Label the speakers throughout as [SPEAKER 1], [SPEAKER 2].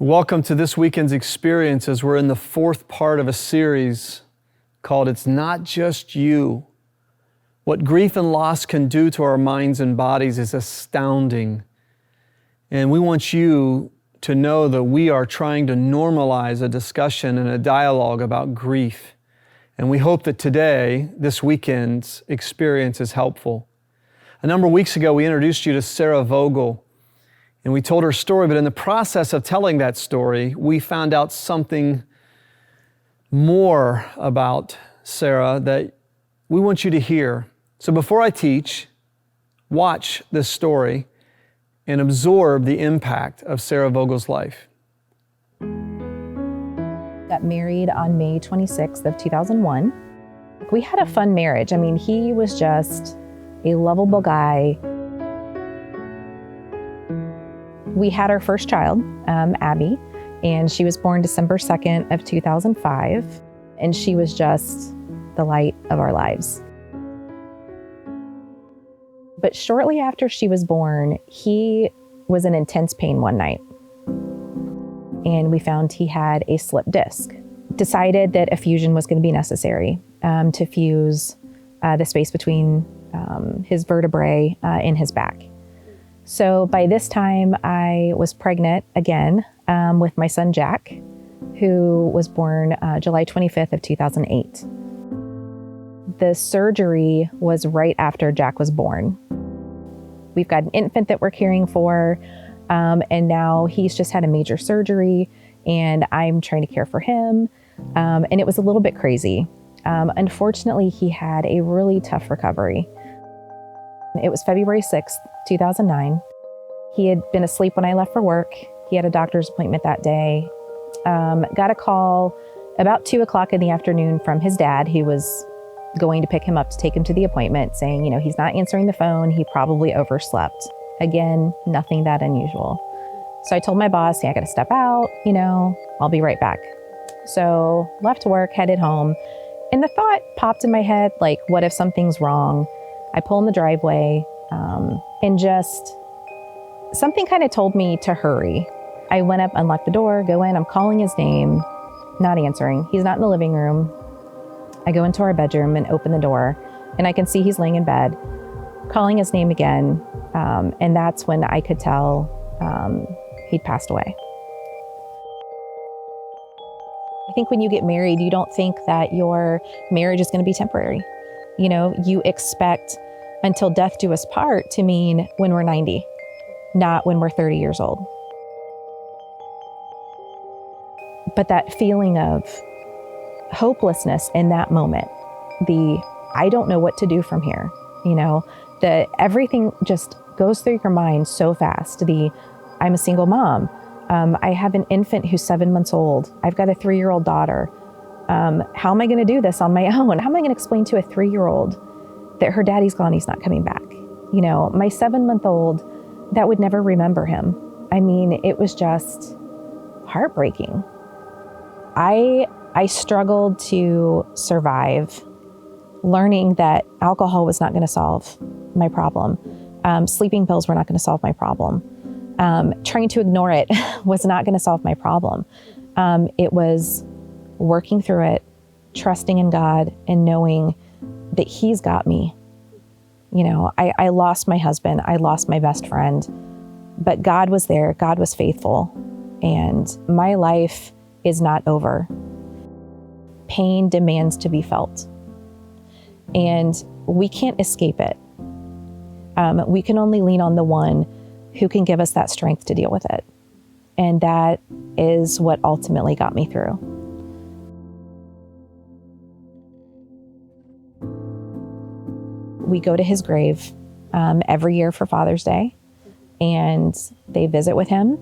[SPEAKER 1] Welcome to this weekend's experience as we're in the fourth part of a series called It's Not Just You. What grief and loss can do to our minds and bodies is astounding. And we want you to know that we are trying to normalize a discussion and a dialogue about grief. And we hope that today, this weekend's experience is helpful. A number of weeks ago, we introduced you to Sarah Vogel. And we told her story, but in the process of telling that story, we found out something more about Sarah that we want you to hear. So before I teach, watch this story and absorb the impact of Sarah Vogel's life.
[SPEAKER 2] Got married on May 26th of 2001. We had a fun marriage. I mean, he was just a lovable guy. We had our first child, Abby, and she was born December 2nd of 2005, and she was just the light of our lives. But shortly after she was born, he was in intense pain one night, and we found he had a slipped disc. Decided that a fusion was going to be necessary to fuse the space between his vertebrae in his back. So by this time, I was pregnant again with my son, Jack, who was born July 25th of 2008. The surgery was right after Jack was born. We've got an infant that we're caring for, and now he's just had a major surgery, and I'm trying to care for him, and it was a little bit crazy. Unfortunately, he had a really tough recovery. It was February 6th, 2009. He had been asleep when I left for work. He had a doctor's appointment that day. Got a call about 2 o'clock in the afternoon from his dad. He was going to pick him up to take him to the appointment, saying, he's not answering the phone. He probably overslept. Again, nothing that unusual. So I told my boss, I got to step out, I'll be right back. So left work, headed home. And the thought popped in my head, like, what if something's wrong? I pull in the driveway, and just something kind of told me to hurry. I went up, unlocked the door, go in, I'm calling his name, not answering. He's not in the living room. I go into our bedroom and open the door, and I can see he's laying in bed, calling his name again, and that's when I could tell he'd passed away. I think when you get married, you don't think that your marriage is going to be temporary. You expect until death do us part to mean when we're 90, not when we're 30 years old. But that feeling of hopelessness in that moment, I don't know what to do from here, everything just goes through your mind so fast. I'm a single mom. I have an infant who's 7 months old. I've got a 3-year-old daughter. How am I going to do this on my own? How am I going to explain to a 3-year-old that her daddy's gone, he's not coming back? My 7-month-old, that would never remember him. I mean, it was just heartbreaking. I struggled to survive, learning that alcohol was not going to solve my problem. Sleeping pills were not going to solve my problem. Trying to ignore it was not going to solve my problem. It was working through it, trusting in God, and knowing that He's got me. I lost my husband, I lost my best friend, but God was there, God was faithful, and my life is not over. Pain demands to be felt, and we can't escape it. We can only lean on the one who can give us that strength to deal with it, and that is what ultimately got me through. We go to his grave every year for Father's Day, and they visit with him.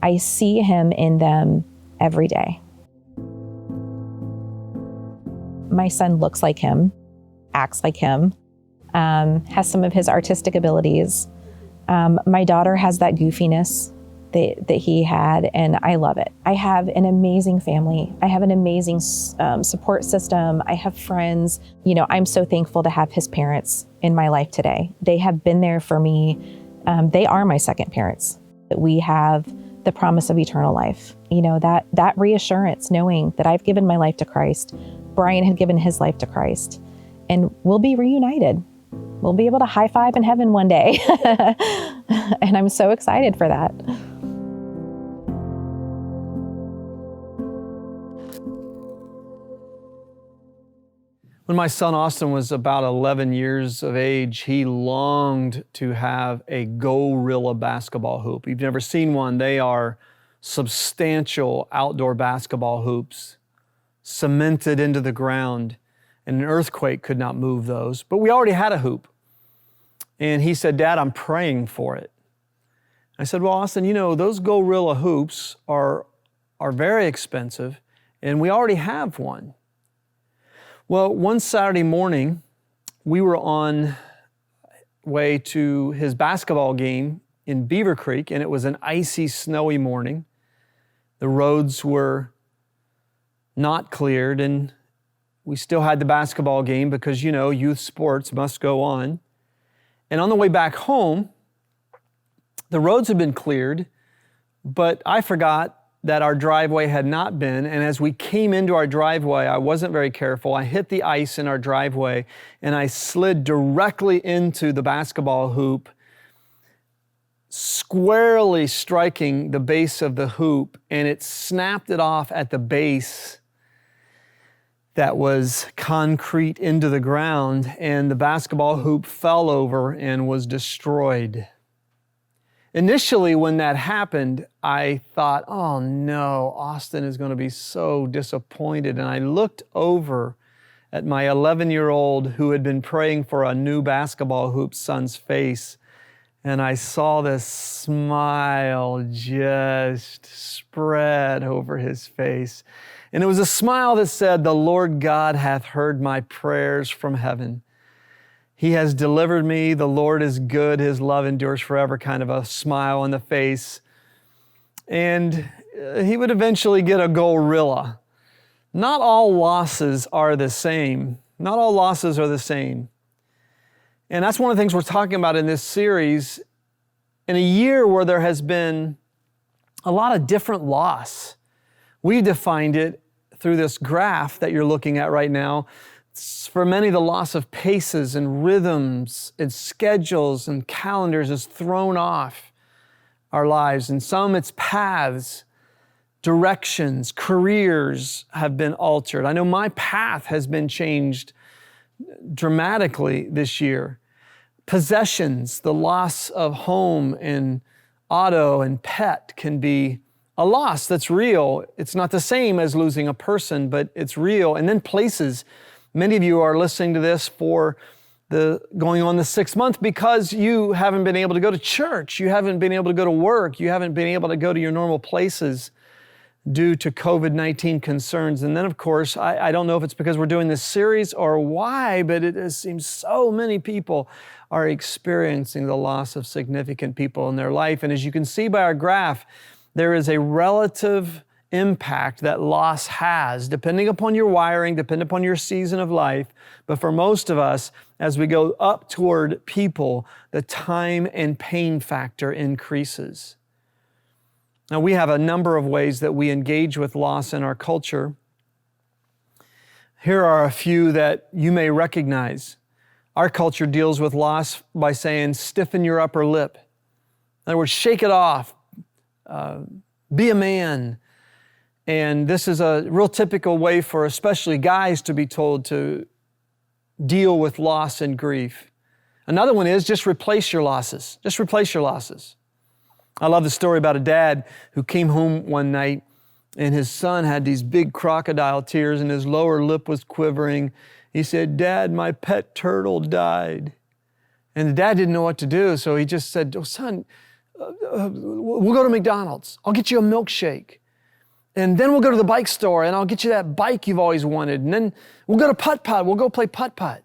[SPEAKER 2] I see him in them every day. My son looks like him, acts like him, has some of his artistic abilities. My daughter has that goofiness that he had, and I love it. I have an amazing family. I have an amazing support system. I have friends. I'm so thankful to have his parents in my life today. They have been there for me. They are my second parents. that we have the promise of eternal life. You know, that reassurance, knowing that I've given my life to Christ, Brian had given his life to Christ, and we'll be reunited. We'll be able to high five in heaven one day. And I'm so excited for that.
[SPEAKER 1] When my son Austin was about 11 years of age, he longed to have a Gorilla basketball hoop. If you've never seen one, they are substantial outdoor basketball hoops cemented into the ground, and an earthquake could not move those. But we already had a hoop. And he said, "Dad, I'm praying for it." I said, "Well, Austin, you know, those Gorilla hoops are very expensive, and we already have one." Well, one Saturday morning, we were on way to his basketball game in Beaver Creek, and it was an icy, snowy morning. The roads were not cleared, and we still had the basketball game because, you know, youth sports must go on. And on the way back home, the roads had been cleared, but I forgot that our driveway had not been. And as we came into our driveway, I wasn't very careful. I hit the ice in our driveway and I slid directly into the basketball hoop, squarely striking the base of the hoop, and it snapped it off at the base that was concrete into the ground, and the basketball hoop fell over and was destroyed. Initially, when that happened, I thought, oh no, Austin is going to be so disappointed. And I looked over at my 11-year-old who had been praying for a new basketball hoop son's face, and I saw this smile just spread over his face. And it was a smile that said, "The Lord God hath heard my prayers from heaven. He has delivered me. The Lord is good. His love endures forever," kind of a smile on the face. And he would eventually get a Gorilla. Not all losses are the same. Not all losses are the same. And that's one of the things we're talking about in this series. In a year where there has been a lot of different loss, we defined it through this graph that you're looking at right now. For many, the loss of paces and rhythms and schedules and calendars has thrown off our lives. And some, it's paths, directions, careers have been altered. I know my path has been changed dramatically this year. Possessions, the loss of home and auto and pet can be a loss that's real. It's not the same as losing a person, but it's real. And then places. Many of you are listening to this for going on the 6th month because you haven't been able to go to church. You haven't been able to go to work. You haven't been able to go to your normal places due to COVID-19 concerns. And then, of course, I don't know if it's because we're doing this series or why, but it seems so many people are experiencing the loss of significant people in their life. And as you can see by our graph, there is a relative impact that loss has, depending upon your wiring, depending upon your season of life. But for most of us, as we go up toward people, the time and pain factor increases. Now, we have a number of ways that we engage with loss in our culture. Here are a few that you may recognize. Our culture deals with loss by saying, stiffen your upper lip. In other words, shake it off. Be a man. And this is a real typical way for especially guys to be told to deal with loss and grief. Another one is just replace your losses. Just replace your losses. I love the story about a dad who came home one night and his son had these big crocodile tears and his lower lip was quivering. He said, "Dad, my pet turtle died." And the dad didn't know what to do, so he just said, "Oh, son, we'll go to McDonald's. I'll get you a milkshake. And then we'll go to the bike store and I'll get you that bike you've always wanted. And then we'll go to putt-putt. We'll go play putt-putt."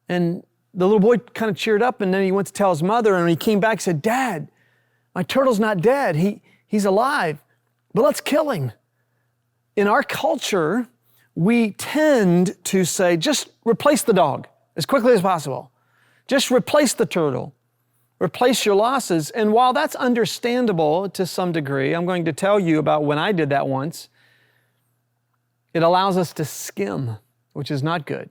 [SPEAKER 1] And the little boy kind of cheered up, and then he went to tell his mother, and when he came back, he said, "Dad, my turtle's not dead. He's alive, but let's kill him." In our culture, we tend to say, just replace the dog as quickly as possible. Just replace the turtle. Replace your losses. And while that's understandable to some degree, I'm going to tell you about when I did that once. It allows us to skim, which is not good.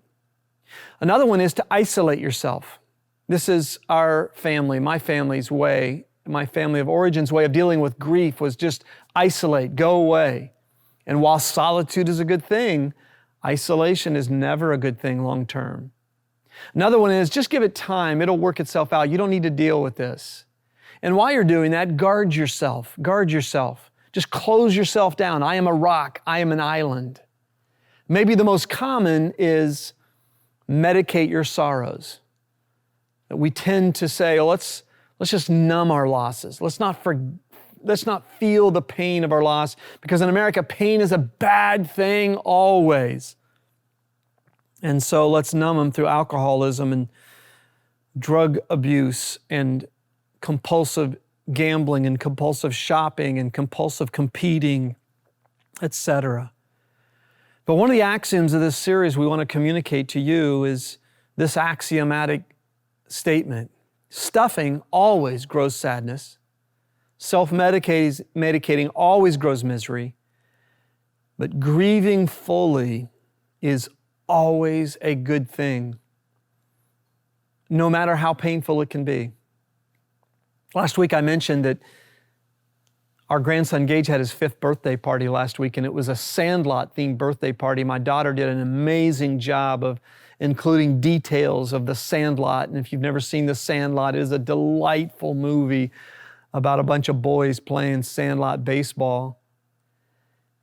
[SPEAKER 1] Another one is to isolate yourself. This is our family, my family's way, my family of origin's way of dealing with grief was just isolate, go away. And while solitude is a good thing, isolation is never a good thing long term. Another one is just give it time. It'll work itself out. You don't need to deal with this. And while you're doing that, guard yourself. Guard yourself. Just close yourself down. I am a rock. I am an island. Maybe the most common is medicate your sorrows. We tend to say, oh, let's just numb our losses. Let's not feel the pain of our loss, because in America, pain is a bad thing always. And so let's numb them through alcoholism and drug abuse and compulsive gambling and compulsive shopping and compulsive competing, etc. But one of the axioms of this series we want to communicate to you is this axiomatic statement. Stuffing always grows sadness. Self-medicating always grows misery. But grieving fully is always a good thing, no matter how painful it can be. Last week I mentioned that our grandson Gage had his 5th birthday party last week, and it was a Sandlot-themed birthday party. My daughter did an amazing job of including details of the Sandlot. And if you've never seen the Sandlot, it is a delightful movie about a bunch of boys playing Sandlot baseball.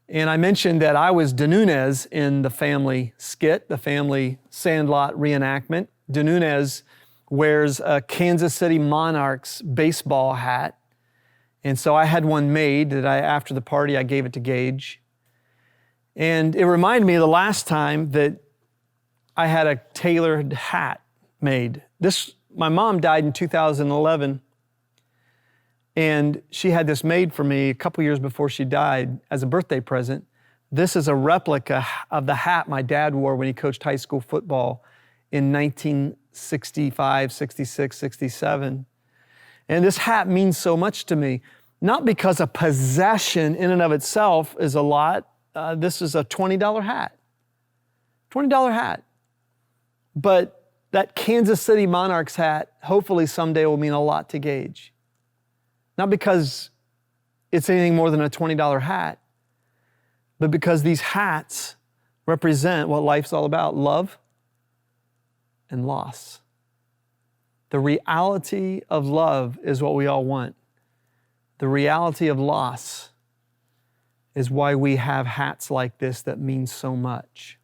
[SPEAKER 1] And I mentioned that I was Denunez in the family skit, the family Sandlot reenactment. Denunez wears a Kansas City Monarchs baseball hat. And so I had one made that after the party, I gave it to Gage. And it reminded me of the last time that I had a tailored hat made. My mom died in 2011. And she had this made for me a couple years before she died as a birthday present. This is a replica of the hat my dad wore when he coached high school football in 1965, 66, 67. And this hat means so much to me, not because a possession in and of itself is a lot. This is a $20 hat. $20 hat. But that Kansas City Monarchs hat hopefully someday will mean a lot to Gage. Not because it's anything more than a $20 hat, but because these hats represent what life's all about: love and loss. The reality of love is what we all want. The reality of loss is why we have hats like this that mean so much.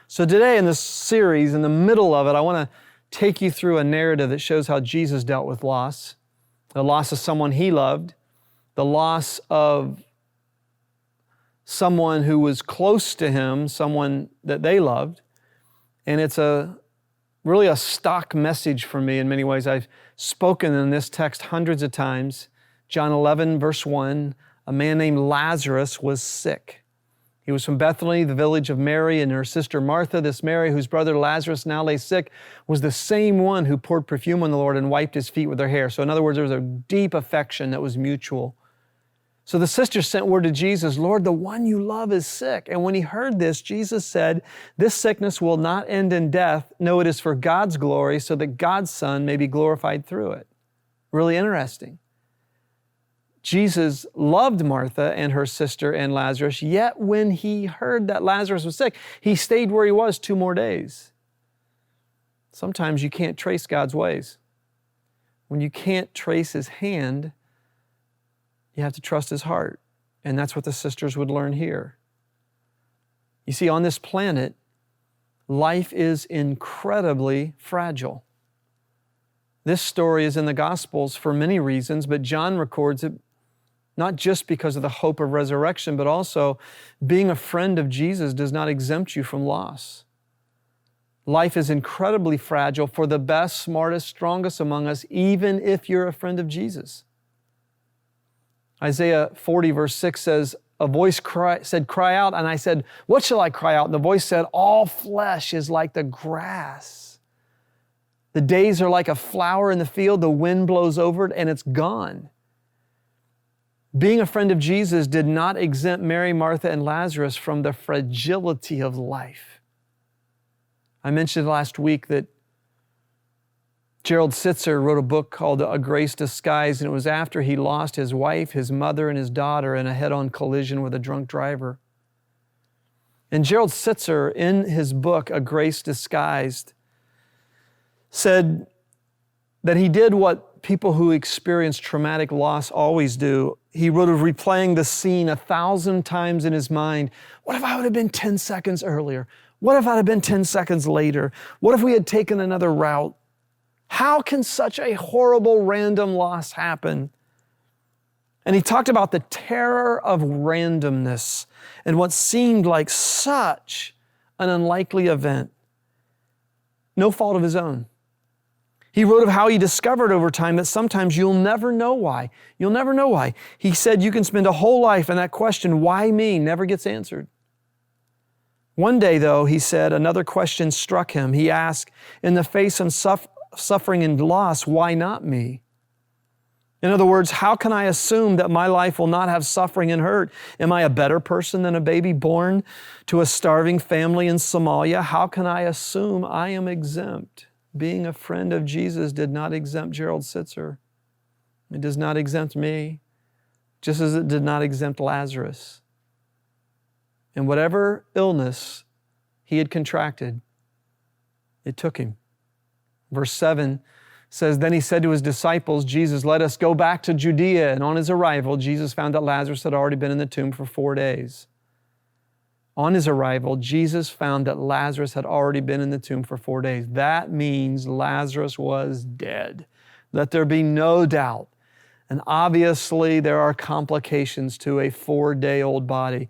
[SPEAKER 1] So today in this series, in the middle of it, I want to take you through a narrative that shows how Jesus dealt with loss. The loss of someone he loved, the loss of someone who was close to him, someone that they loved. And it's really a stock message for me in many ways. I've spoken in this text hundreds of times. John 11, verse 1, a man named Lazarus was sick. He was from Bethany, the village of Mary and her sister Martha. This Mary, whose brother Lazarus now lay sick, was the same one who poured perfume on the Lord and wiped his feet with her hair. So in other words, there was a deep affection that was mutual. So the sisters sent word to Jesus, Lord, the one you love is sick. And when he heard this, Jesus said, this sickness will not end in death. No, it is for God's glory, so that God's Son may be glorified through it. Really interesting. Jesus loved Martha and her sister and Lazarus, yet when he heard that Lazarus was sick, he stayed where he was 2 more days. Sometimes you can't trace God's ways. When you can't trace his hand, you have to trust his heart. And that's what the sisters would learn here. You see, on this planet, life is incredibly fragile. This story is in the Gospels for many reasons, but John records it not just because of the hope of resurrection, but also being a friend of Jesus does not exempt you from loss. Life is incredibly fragile for the best, smartest, strongest among us, even if you're a friend of Jesus. Isaiah 40 verse 6 says, a voice said, cry out. And I said, what shall I cry out? And the voice said, all flesh is like the grass. The days are like a flower in the field. The wind blows over it and it's gone. Being a friend of Jesus did not exempt Mary, Martha, and Lazarus from the fragility of life. I mentioned last week that Gerald Sitzer wrote a book called A Grace Disguised, and it was after he lost his wife, his mother, and his daughter in a head-on collision with a drunk driver. And Gerald Sitzer, in his book, A Grace Disguised, said that he did what people who experience traumatic loss always do. He would have replaying the scene 1,000 times in his mind. What if I would have been 10 seconds earlier? What if I'd have been 10 seconds later? What if we had taken another route? How can such a horrible random loss happen? And he talked about the terror of randomness and what seemed like such an unlikely event. No fault of his own. He wrote of how he discovered over time that sometimes you'll never know why. You'll never know why. He said you can spend a whole life and that question, why me, never gets answered. One day, though, he said, another question struck him. He asked, in the face of suffering and loss, why not me? In other words, how can I assume that my life will not have suffering and hurt? Am I a better person than a baby born to a starving family in Somalia? How can I assume I am exempt? Being a friend of Jesus did not exempt Gerald Sitzer. It does not exempt me, just as it did not exempt Lazarus. And whatever illness he had contracted, it took him. Verse 7 says, then he said to his disciples, Jesus, let us go back to Judea. And on his arrival, Jesus found that Lazarus had already been in the tomb for 4 days. On his arrival, Jesus found that Lazarus had already been in the tomb for 4 days. That means Lazarus was dead. Let there be no doubt. And obviously, there are complications to a 4-day-old body.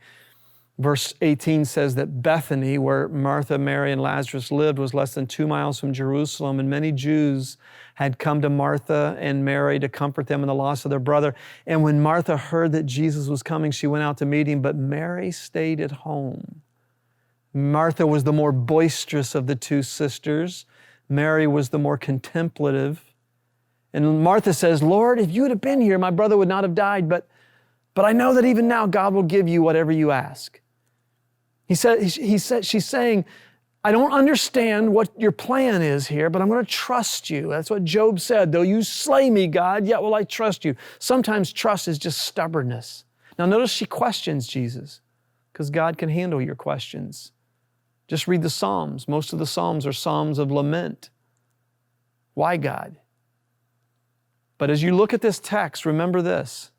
[SPEAKER 1] Verse 18 says that Bethany, where Martha, Mary, and Lazarus lived, was less than 2 miles from Jerusalem, and many Jews had come to Martha and Mary to comfort them in the loss of their brother. And when Martha heard that Jesus was coming, she went out to meet him, but Mary stayed at home. Martha was the more boisterous of the two sisters. Mary was the more contemplative. And Martha says, Lord, if you would have been here, my brother would not have died, but I know that even now God will give you whatever you ask. She's saying, I don't understand what your plan is here, but I'm going to trust you. That's what Job said. Though you slay me, God, yet will I trust you. Sometimes trust is just stubbornness. Now notice she questions Jesus because God can handle your questions. Just read the Psalms. Most of the Psalms are Psalms of lament. Why, God? But as you look at this text, remember this.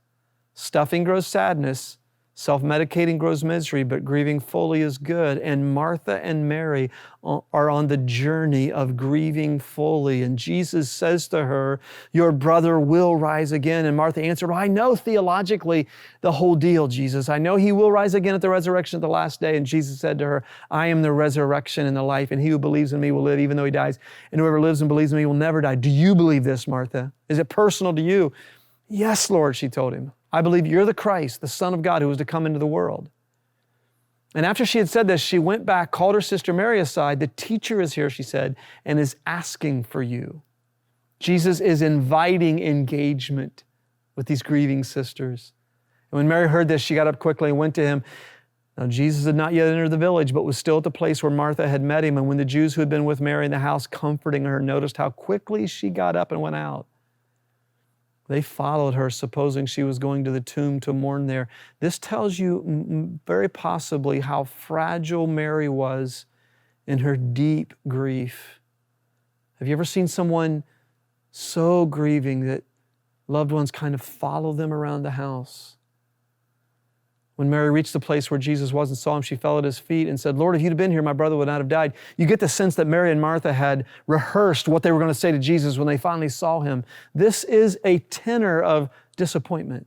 [SPEAKER 1] Stuffing grows sadness, self-medicating grows misery, but grieving fully is good. And Martha and Mary are on the journey of grieving fully. And Jesus says to her, your brother will rise again. And Martha answered, well, I know theologically the whole deal, Jesus. I know he will rise again at the resurrection of the last day. And Jesus said to her, I am the resurrection and the life, and he who believes in me will live even though he dies. And whoever lives and believes in me will never die. Do you believe this, Martha? Is it personal to you? Yes, Lord, she told him. I believe you're the Christ, the Son of God who was to come into the world. And after she had said this, she went back, called her sister Mary aside. The teacher is here, she said, and is asking for you. Jesus is inviting engagement with these grieving sisters. And when Mary heard this, she got up quickly and went to him. Now, Jesus had not yet entered the village, but was still at the place where Martha had met him. And when the Jews who had been with Mary in the house comforting her noticed how quickly she got up and went out, they followed her, supposing she was going to the tomb to mourn there. This tells you very possibly how fragile Mary was in her deep grief. Have you ever seen someone so grieving that loved ones kind of follow them around the house? When Mary reached the place where Jesus was and saw him, she fell at his feet and said, Lord, if you'd have been here, my brother would not have died. You get the sense that Mary and Martha had rehearsed what they were going to say to Jesus when they finally saw him. This is a tenor of disappointment.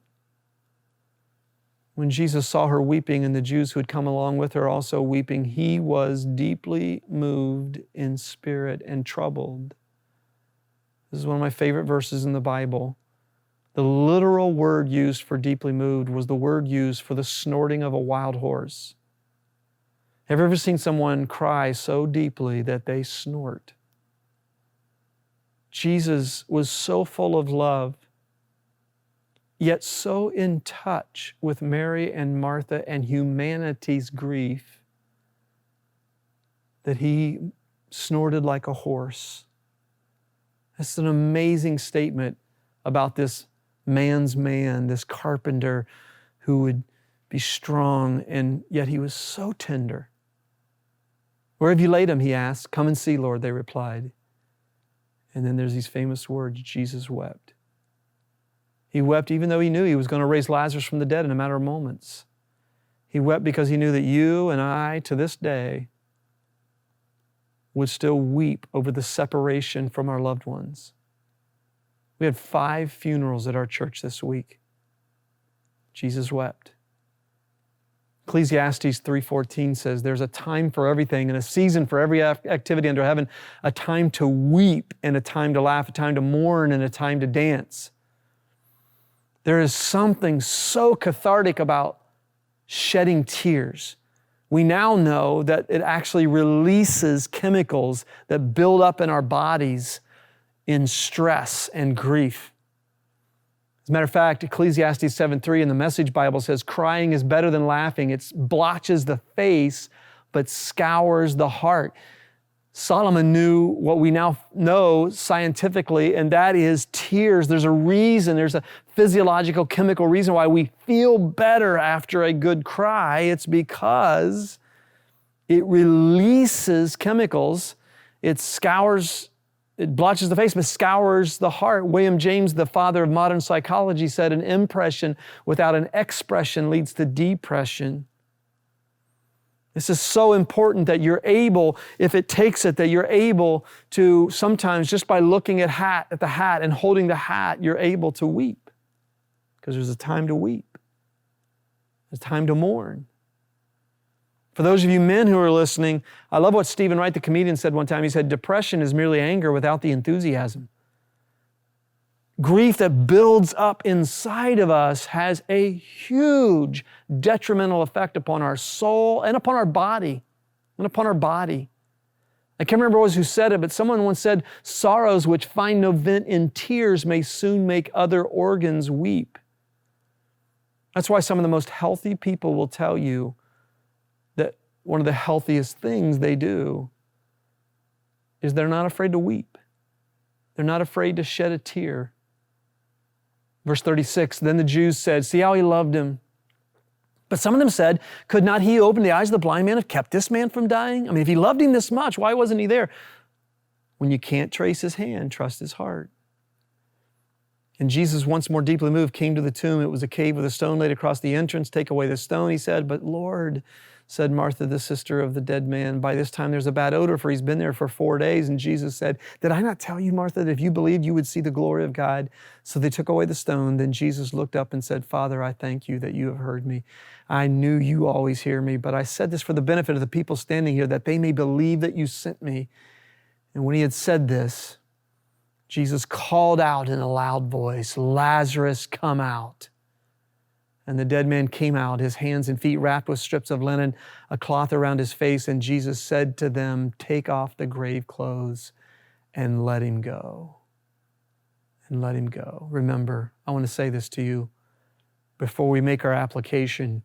[SPEAKER 1] When Jesus saw her weeping and the Jews who had come along with her also weeping, he was deeply moved in spirit and troubled. This is one of my favorite verses in the Bible. The literal word used for deeply moved was the word used for the snorting of a wild horse. Have you ever seen someone cry so deeply that they snort? Jesus was so full of love, yet so in touch with Mary and Martha and humanity's grief that he snorted like a horse. That's an amazing statement about this man's man, this carpenter who would be strong, and yet he was so tender. Where have you laid him? He asked. Come and see, Lord, they replied. And then there's these famous words, Jesus wept. He wept even though he knew he was going to raise Lazarus from the dead in a matter of moments. He wept because he knew that you and I, to this day, would still weep over the separation from our loved ones. We had 5 funerals at our church this week. Jesus wept. Ecclesiastes 3:14 says, there's a time for everything and a season for every activity under heaven, a time to weep and a time to laugh, a time to mourn and a time to dance. There is something so cathartic about shedding tears. We now know that it actually releases chemicals that build up in our bodies in stress and grief. As a matter of fact, Ecclesiastes 7:3 in the Message Bible says, crying is better than laughing. It blotches the face, but scours the heart. Solomon knew what we now know scientifically, and that is tears. There's a reason, there's a physiological, chemical reason why we feel better after a good cry. It's because it releases chemicals. It blotches the face, but scours the heart. William James, the father of modern psychology, said an impression without an expression leads to depression. This is so important that you're able, if it takes it, that you're able to sometimes just by looking at the hat and holding the hat, you're able to weep. Because there's a time to weep. There's time to mourn. For those of you men who are listening, I love what Stephen Wright, the comedian, said one time. He said, depression is merely anger without the enthusiasm. Grief that builds up inside of us has a huge detrimental effect upon our soul and upon our body. I can't remember who said it, but someone once said, sorrows which find no vent in tears may soon make other organs weep. That's why some of the most healthy people will tell you that one of the healthiest things they do is they're not afraid to weep. They're not afraid to shed a tear. Verse 36, then the Jews said, see how he loved him. But some of them said, could not he open the eyes of the blind man have kept this man from dying? I mean, if he loved him this much, why wasn't he there? When you can't trace his hand, trust his heart. And Jesus, once more deeply moved, came to the tomb. It was a cave with a stone laid across the entrance. Take away the stone, he said. But Lord, said Martha, the sister of the dead man, by this time there's a bad odor, for he's been there for 4 days. And Jesus said, did I not tell you, Martha, that if you believed, you would see the glory of God? So they took away the stone. Then Jesus looked up and said, Father, I thank you that you have heard me. I knew you always hear me, but I said this for the benefit of the people standing here, that they may believe that you sent me. And when he had said this, Jesus called out in a loud voice, Lazarus, come out. And the dead man came out, his hands and feet wrapped with strips of linen, a cloth around his face. And Jesus said to them, take off the grave clothes and let him go. And let him go. Remember, I want to say this to you before we make our application.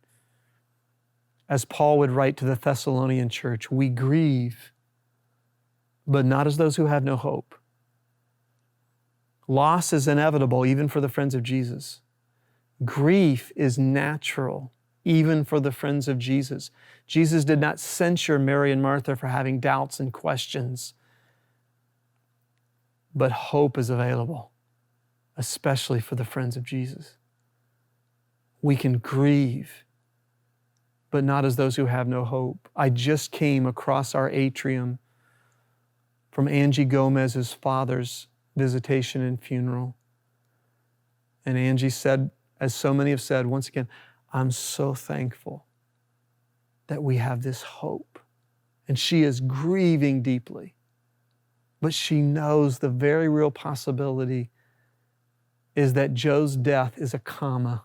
[SPEAKER 1] As Paul would write to the Thessalonian church, we grieve, but not as those who have no hope. Loss is inevitable, even for the friends of Jesus. Grief is natural, even for the friends of Jesus. Jesus did not censure Mary and Martha for having doubts and questions, but hope is available, especially for the friends of Jesus. We can grieve, but not as those who have no hope. I just came across our atrium from Angie Gomez's father's visitation and funeral. And Angie said, as so many have said, once again, I'm so thankful that we have this hope. And she is grieving deeply, but she knows the very real possibility is that Joe's death is a comma,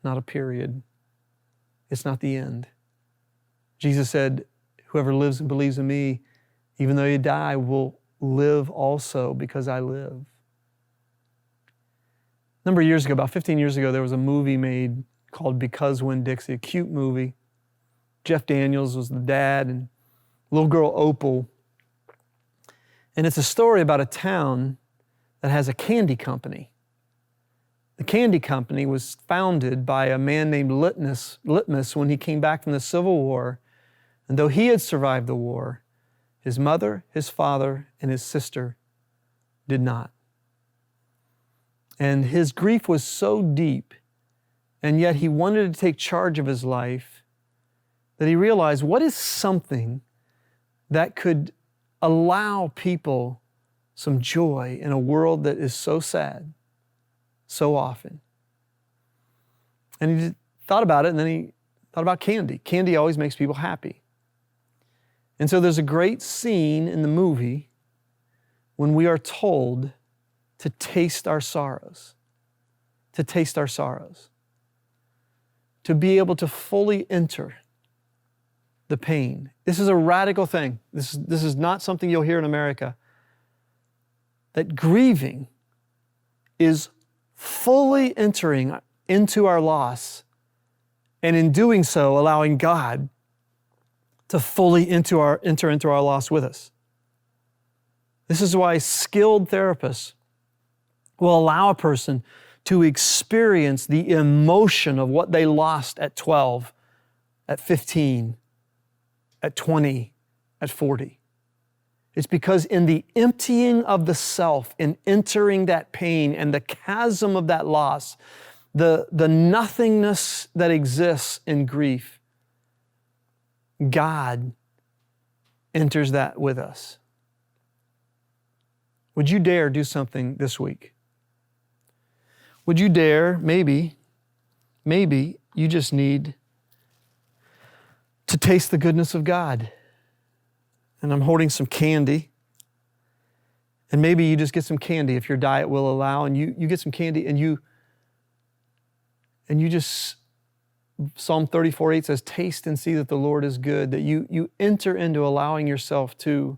[SPEAKER 1] not a period. It's not the end. Jesus said, whoever lives and believes in me, even though you die, will live also because I live. A number of years ago, about 15 years ago, there was a movie made called Because Winn-Dixie, a cute movie. Jeff Daniels was the dad and little girl Opal. And it's a story about a town that has a candy company. The candy company was founded by a man named Litmus when he came back from the Civil War. And though he had survived the war, his mother, his father, and his sister did not. And his grief was so deep, and yet he wanted to take charge of his life, that he realized, what is something that could allow people some joy in a world that is so sad so often? And he thought about it, and then he thought about candy. Candy always makes people happy. And so there's a great scene in the movie when we are told to taste our sorrows, to taste our sorrows, to be able to fully enter the pain. This is a radical thing. This is not something you'll hear in America. That grieving is fully entering into our loss, and in doing so, allowing God to fully enter into our loss with us. This is why skilled therapists will allow a person to experience the emotion of what they lost at 12, at 15, at 20, at 40. It's because in the emptying of the self, in entering that pain and the chasm of that loss, the nothingness that exists in grief, God enters that with us. Would you dare do something this week? Would you dare, maybe you just need to taste the goodness of God. And I'm holding some candy. And maybe you just get some candy if your diet will allow, and you get some candy and you just, Psalm 34:8 says, taste and see that the Lord is good, that you enter into allowing yourself to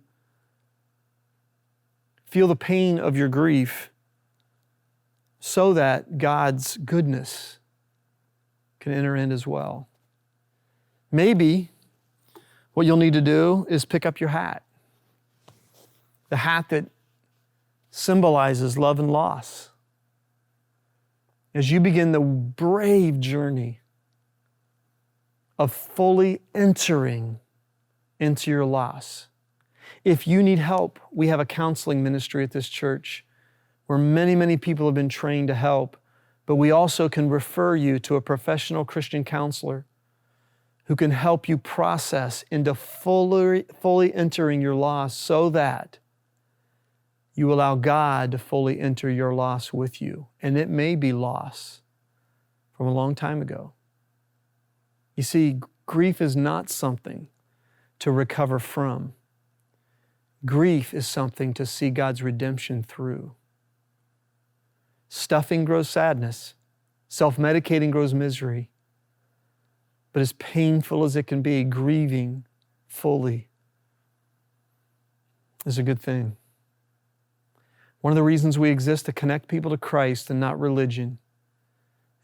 [SPEAKER 1] feel the pain of your grief so that God's goodness can enter in as well. Maybe what you'll need to do is pick up your hat. The hat that symbolizes love and loss. As you begin the brave journey of fully entering into your loss. If you need help, we have a counseling ministry at this church where many people have been trained to help, but we also can refer you to a professional Christian counselor who can help you process into fully entering your loss so that you allow God to fully enter your loss with you. And it may be loss from a long time ago. You see, grief is not something to recover from. Grief is something to see God's redemption through. Stuffing grows sadness. Self-medicating grows misery. But as painful as it can be, grieving fully is a good thing. One of the reasons we exist to connect people to Christ and not religion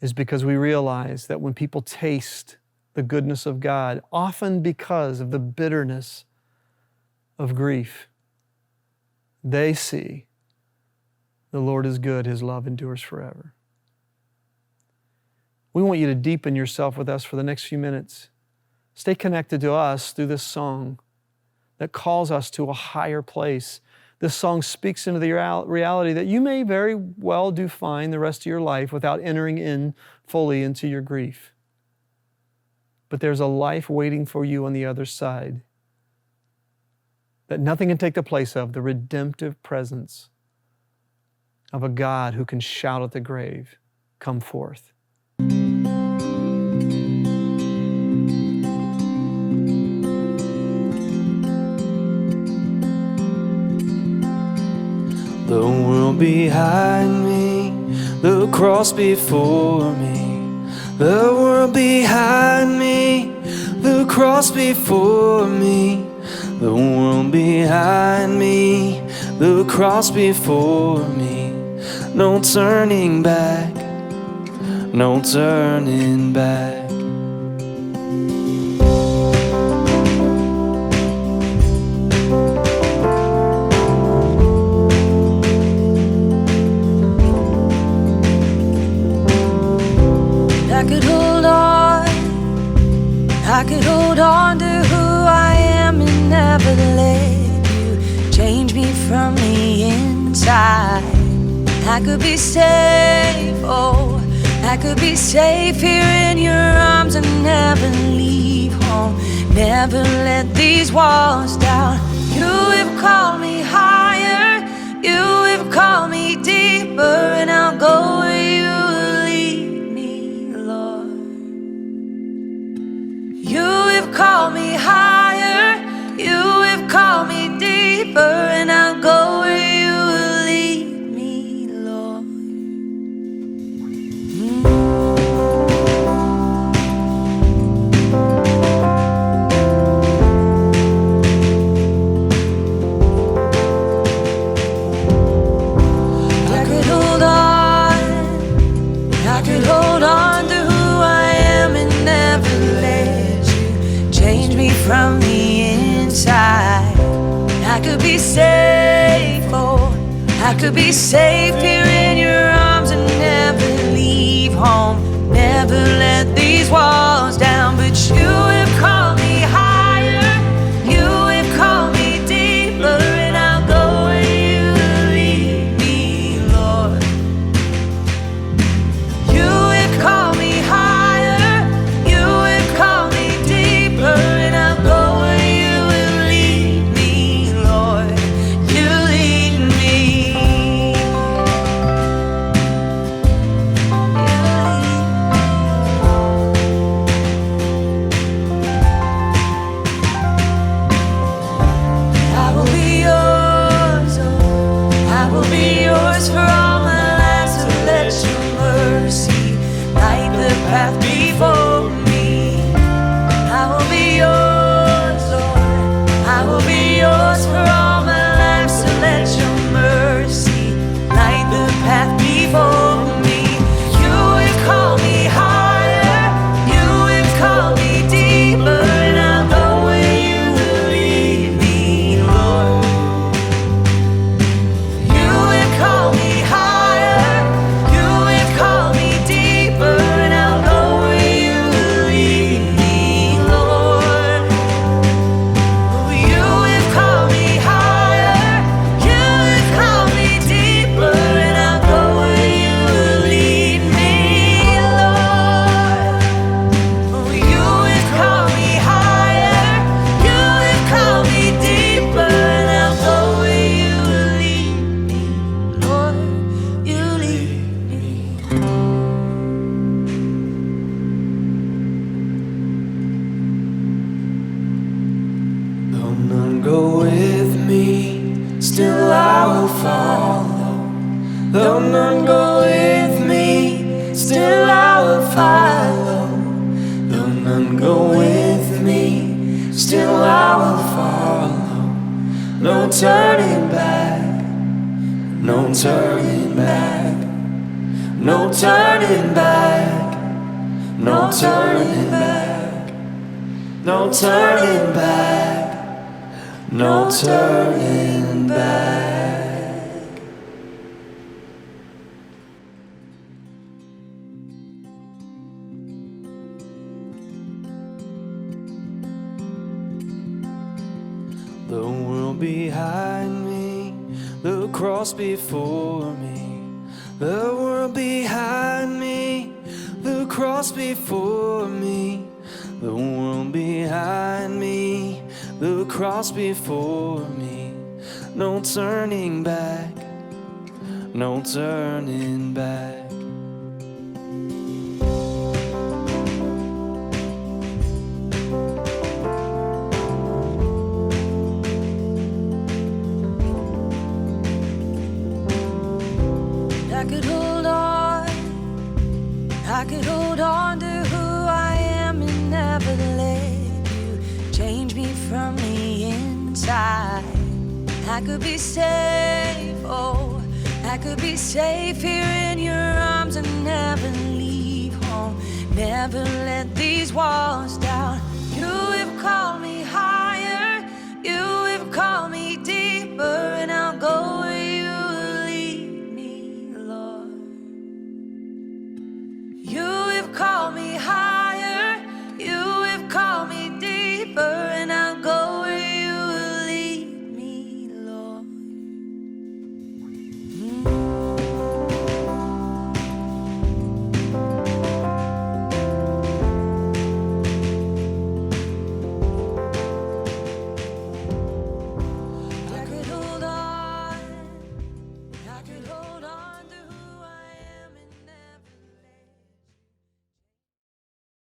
[SPEAKER 1] is because we realize that when people taste the goodness of God, often because of the bitterness of grief, they see the Lord is good, His love endures forever. We want you to deepen yourself with us for the next few minutes. Stay connected to us through this song that calls us to a higher place. This song speaks into the reality that you may very well do fine the rest of your life without entering in fully into your grief. But there's a life waiting for you on the other side that nothing can take the place of, the redemptive presence of a God who can shout at the grave, "Come forth."
[SPEAKER 3] The world behind me, the cross before me. The world behind me, the cross before me. The world behind me, the cross before me. No turning back, no turning back.
[SPEAKER 4] I could hold on, I could hold on to who I am and never let you change me from the inside. I could be safe, oh, I could be safe here in your arms and never leave home. Never let these walls down. You have called me higher, you have called me deeper, and I'll go where you lead me, Lord. You have called me higher, you have called me deeper, and I'll go where you lead me, Lord. I could hold on, I could hold on to who I am and never let you change me from the inside. I could be safe, oh, I could be safe here in your arms and never leave home. Never let these walls down, but you have called me higher, you have called me deeper, and I'll go where you lead me, Lord. You have called me higher, you have called me deeper, and I'll go where you will lead me, Lord. You lead me. I will be yours, oh, I will be yours for all my life, so let your mercy light the path before me. I will be yours, Lord, I will be yours for all my life, so let your mercy light the path before me. You have called me higher, you have called me deeper, and I'll go where you lead me, Lord. You have called me higher, you have called me deeper, and I'll go where you lead me, Lord. You have called me higher, you have called me deeper, and I'll go where you lead me, Lord. You have called me higher, you have called me deeper, and I'll go where you lead me, Lord. You lead me.
[SPEAKER 3] Though none go with me, still I will follow. Though none go with me, still I will follow. Though none go with me, still I will follow. No turning back, no turning back, no turning back, no turning back, no turning back, no turning back. The world behind me, the cross before me. The world behind me, the cross before me. The world behind me, the cross before me. No turning back, no turning back.
[SPEAKER 4] I could hold on, I could hold on to who I am and never let you change me from the inside. I could be safe, oh, I could be safe here in your arms and never leave home. Never let these walls down.